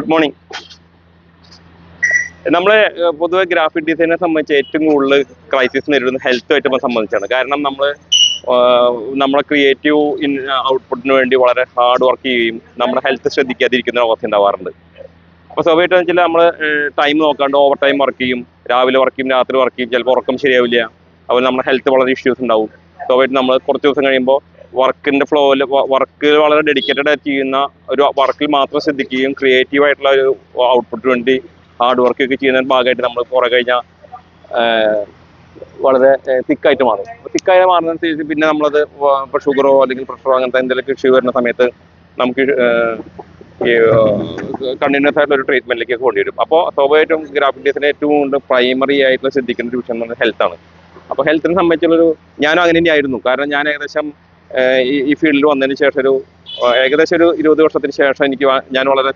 Good morning. നമ്മള് പൊതുവെ graphic ഡിസൈനെ സംബന്ധിച്ച് ഏറ്റവും കൂടുതൽ ക്രൈസിസ് നേരിടുന്നത് ഹെൽത്തുമായിട്ട് സംബന്ധിച്ചാണ്. കാരണം നമ്മളെ ക്രിയേറ്റീവ് ഔട്ട്പുട്ടിന് വേണ്ടി വളരെ ഹാർഡ് വർക്ക് ചെയ്യുകയും നമ്മുടെ ഹെൽത്ത് ശ്രദ്ധിക്കാതിരിക്കുന്ന അവസ്ഥ ഉണ്ടാവാറുണ്ട്. അപ്പോൾ സ്വാഭാവികമായിട്ടും വെച്ചാൽ നമ്മൾ ടൈം നോക്കാണ്ട് ഓവർ ടൈം വർക്ക് ചെയ്യും, രാവിലെ വർക്ക് ചെയ്യും, രാത്രി വർക്ക് ചെയ്യും, ചിലപ്പോൾ ഉറക്കം ശരിയാവില്ല. അതുപോലെ നമ്മുടെ ഹെൽത്ത് വളരെ ഇഷ്യൂസ് ഉണ്ടാവും. സ്വാഭാവികമായിട്ടും നമ്മൾ കുറച്ച് ദിവസം കഴിയുമ്പോൾ വർക്കിന്റെ ഫ്ലോയിൽ വർക്ക് വളരെ ഡെഡിക്കേറ്റഡ് ആയിട്ട് ചെയ്യുന്ന ഒരു വർക്കിൽ മാത്രം ശ്രദ്ധിക്കുകയും ക്രിയേറ്റീവ് ആയിട്ടുള്ള ഒരു ഔട്ട്പുട്ടിന് വേണ്ടി ഹാർഡ് വർക്ക് ഒക്കെ ചെയ്യുന്ന ഭാഗമായിട്ട് നമ്മൾ കുറെ കഴിഞ്ഞാൽ വളരെ തിക്കായിട്ട് മാറും. തിക്കായി മാറുന്നതനുസരിച്ച് പിന്നെ നമ്മളത് ഇപ്പോൾ ഷുഗറോ അല്ലെങ്കിൽ പ്രഷറോ അങ്ങനത്തെ എന്തെങ്കിലും ഇഷ്യൂ വരുന്ന സമയത്ത് നമുക്ക് കണ്ടിന്യൂസ് ആയിട്ടുള്ള ഒരു ട്രീറ്റ്മെന്റിലേക്ക് കൊണ്ടുവരും. അപ്പോൾ സ്വാഭാവികമായിട്ടും ഗ്രാഫിക് ഡിസൈൻ ഏറ്റവും കൂടുതൽ പ്രൈമറി ആയിട്ടുള്ള ശ്രദ്ധിക്കേണ്ട ഒരു വിഷയം എന്ന് പറഞ്ഞാൽ ഹെൽത്താണ്. അപ്പോൾ ഹെൽത്തിനെ സംബന്ധിച്ചുള്ളൊരു ഞാനും അങ്ങനെ തന്നെയായിരുന്നു. കാരണം ഞാൻ ഏകദേശം ഈ ഫീൽഡിൽ വന്നതിന് ശേഷം ഏകദേശം ഒരു 20 വർഷത്തിന് ശേഷം ഞാൻ വളരെ